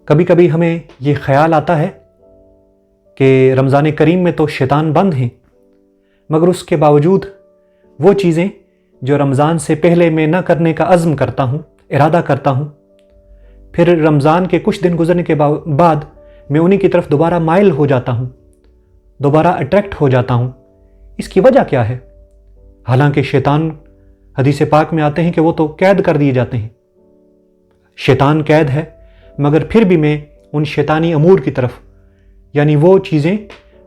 کبھی کبھی ہمیں یہ خیال آتا ہے کہ رمضان کریم میں تو شیطان بند ہیں، مگر اس کے باوجود وہ چیزیں جو رمضان سے پہلے میں نہ کرنے کا عزم کرتا ہوں، ارادہ کرتا ہوں، پھر رمضان کے کچھ دن گزرنے کے بعد میں انہی کی طرف دوبارہ مائل ہو جاتا ہوں، دوبارہ اٹریکٹ ہو جاتا ہوں۔ اس کی وجہ کیا ہے؟ حالانکہ شیطان، حدیث پاک میں آتے ہیں کہ وہ تو قید کر دیے جاتے ہیں، شیطان قید ہے، مگر پھر بھی میں ان شیطانی امور کی طرف، یعنی وہ چیزیں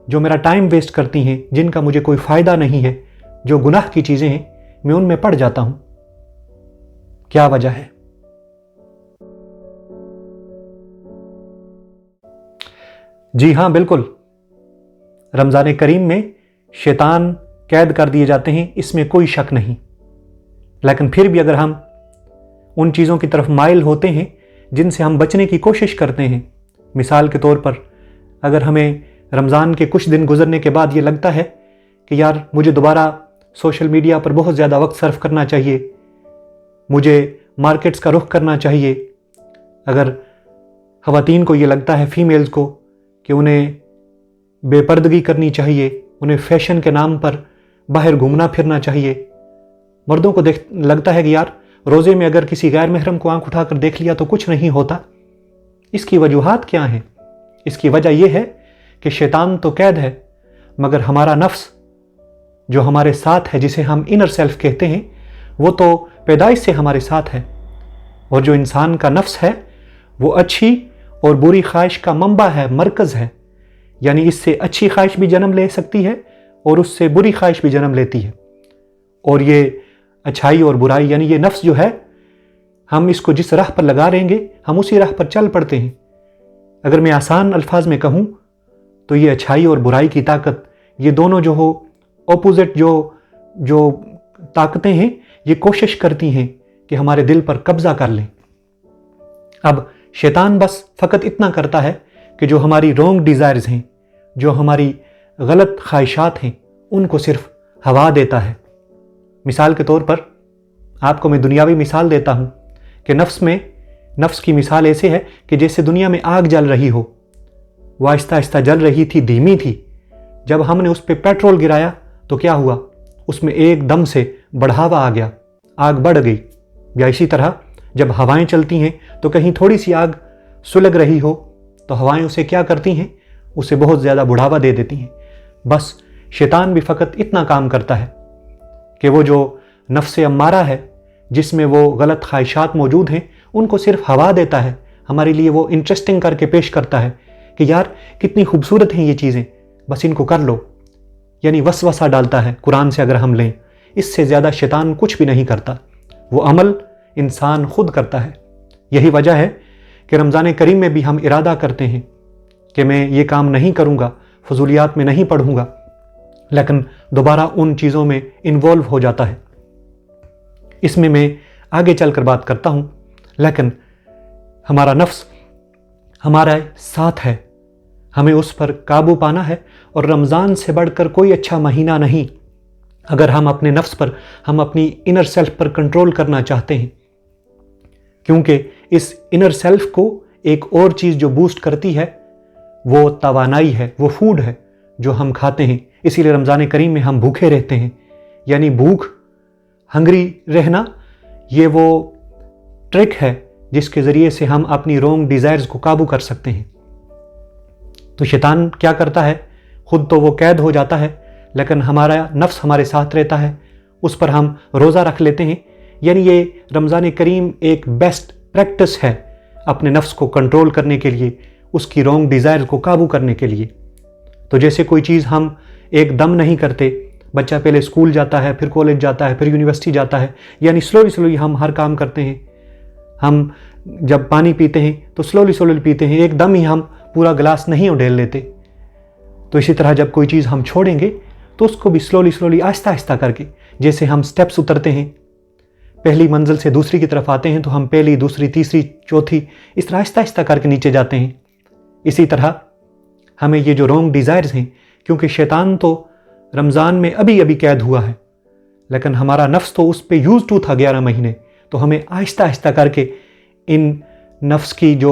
جو میرا ٹائم ویسٹ کرتی ہیں، جن کا مجھے کوئی فائدہ نہیں ہے، جو گناہ کی چیزیں ہیں، میں ان میں پڑ جاتا ہوں۔ کیا وجہ ہے؟ جی ہاں، بالکل، رمضان کریم میں شیطان قید کر دیے جاتے ہیں، اس میں کوئی شک نہیں۔ لیکن پھر بھی اگر ہم ان چیزوں کی طرف مائل ہوتے ہیں جن سے ہم بچنے کی کوشش کرتے ہیں، مثال کے طور پر اگر ہمیں رمضان کے کچھ دن گزرنے کے بعد یہ لگتا ہے کہ یار مجھے دوبارہ سوشل میڈیا پر بہت زیادہ وقت صرف کرنا چاہیے، مجھے مارکیٹس کا رخ کرنا چاہیے، اگر خواتین کو یہ لگتا ہے، فیمیلز کو، کہ انہیں بے پردگی کرنی چاہیے، انہیں فیشن کے نام پر باہر گھومنا پھرنا چاہیے، مردوں کو لگتا ہے کہ یار روزے میں اگر کسی غیر محرم کو آنکھ اٹھا کر دیکھ لیا تو کچھ نہیں ہوتا۔ اس کی وجوہات کیا ہیں؟ اس کی وجہ یہ ہے کہ شیطان تو قید ہے، مگر ہمارا نفس جو ہمارے ساتھ ہے، جسے ہم انر سیلف کہتے ہیں، وہ تو پیدائش سے ہمارے ساتھ ہے، اور جو انسان کا نفس ہے وہ اچھی اور بری خواہش کا منبع ہے، مرکز ہے، یعنی اس سے اچھی خواہش بھی جنم لے سکتی ہے اور اس سے بری خواہش بھی جنم لیتی ہے، اور یہ اچھائی اور برائی، یعنی یہ نفس جو ہے، ہم اس کو جس راہ پر لگا رہیں گے ہم اسی راہ پر چل پڑتے ہیں۔ اگر میں آسان الفاظ میں کہوں تو یہ اچھائی اور برائی کی طاقت، یہ دونوں جو ہو اپوزٹ جو طاقتیں ہیں، یہ کوشش کرتی ہیں کہ ہمارے دل پر قبضہ کر لیں۔ اب شیطان بس فقط اتنا کرتا ہے کہ جو ہماری رونگ ڈیزائرز ہیں، جو ہماری غلط خواہشات ہیں، ان کو صرف ہوا دیتا ہے۔ مثال کے طور پر آپ کو میں دنیاوی مثال دیتا ہوں کہ نفس کی مثال ایسے ہے کہ جیسے دنیا میں آگ جل رہی ہو، وہ آہستہ آہستہ جل رہی تھی، دھیمی تھی، جب ہم نے اس پہ پیٹرول گرایا تو کیا ہوا؟ اس میں ایک دم سے بڑھاوا آ گیا، آگ بڑھ گئی۔ یا اسی طرح جب ہوائیں چلتی ہیں تو کہیں تھوڑی سی آگ سلگ رہی ہو تو ہوائیں اسے کیا کرتی ہیں؟ اسے بہت زیادہ بڑھاوا دے دیتی ہیں۔ بس شیطان بھی فقط اتنا کام کرتا ہے کہ وہ جو نفس امارہ ہے، جس میں وہ غلط خواہشات موجود ہیں، ان کو صرف ہوا دیتا ہے، ہمارے لیے وہ انٹرسٹنگ کر کے پیش کرتا ہے کہ یار کتنی خوبصورت ہیں یہ چیزیں، بس ان کو کر لو، یعنی وسوسہ ڈالتا ہے۔ قرآن سے اگر ہم لیں، اس سے زیادہ شیطان کچھ بھی نہیں کرتا، وہ عمل انسان خود کرتا ہے۔ یہی وجہ ہے کہ رمضان کریم میں بھی ہم ارادہ کرتے ہیں کہ میں یہ کام نہیں کروں گا، فضولیات میں نہیں پڑھوں گا، لیکن دوبارہ ان چیزوں میں انوالو ہو جاتا ہے۔ اس میں آگے چل کر بات کرتا ہوں، لیکن ہمارا نفس ہمارا ساتھ ہے، ہمیں اس پر قابو پانا ہے، اور رمضان سے بڑھ کر کوئی اچھا مہینہ نہیں اگر ہم اپنے نفس پر، ہم اپنی انر سیلف پر کنٹرول کرنا چاہتے ہیں، کیونکہ اس انر سیلف کو ایک اور چیز جو بوسٹ کرتی ہے وہ توانائی ہے، وہ فوڈ ہے جو ہم کھاتے ہیں۔ اسی لیے رمضان کریم میں ہم بھوکے رہتے ہیں، یعنی بھوک، ہنگری رہنا، یہ وہ ٹرک ہے جس کے ذریعے سے ہم اپنی رونگ ڈیزائرز کو قابو کر سکتے ہیں۔ تو شیطان کیا کرتا ہے؟ خود تو وہ قید ہو جاتا ہے، لیکن ہمارا نفس ہمارے ساتھ رہتا ہے، اس پر ہم روزہ رکھ لیتے ہیں۔ یعنی یہ رمضان کریم ایک بیسٹ پریکٹس ہے اپنے نفس کو کنٹرول کرنے کے لیے، اس کی رونگ ڈیزائر کو قابو کرنے کے لیے۔ تو جیسے کوئی چیز ہم ایک دم نہیں کرتے، بچہ پہلے اسکول جاتا ہے، پھر کالج جاتا ہے، پھر یونیورسٹی جاتا ہے، یعنی سلولی ہم ہر کام کرتے ہیں۔ ہم جب پانی پیتے ہیں تو سلولی پیتے ہیں، ایک دم ہی ہم پورا گلاس نہیں اڈیل لیتے۔ تو اسی طرح جب کوئی چیز ہم چھوڑیں گے تو اس کو بھی سلولی آہستہ آہستہ کر کے، جیسے ہم سٹیپس اترتے ہیں، پہلی منزل سے دوسری کی طرف آتے ہیں تو ہم پہلی، دوسری، تیسری، چوتھی، اس طرح آہستہ آہستہ کر کے نیچے جاتے ہیں۔ اسی طرح ہمیں یہ جو رونگ ڈیزائرز ہیں، کیونکہ شیطان تو رمضان میں ابھی قید ہوا ہے، لیکن ہمارا نفس تو اس پہ یوز ٹو تھا 11 مہینے، تو ہمیں آہستہ آہستہ کر کے ان نفس کی جو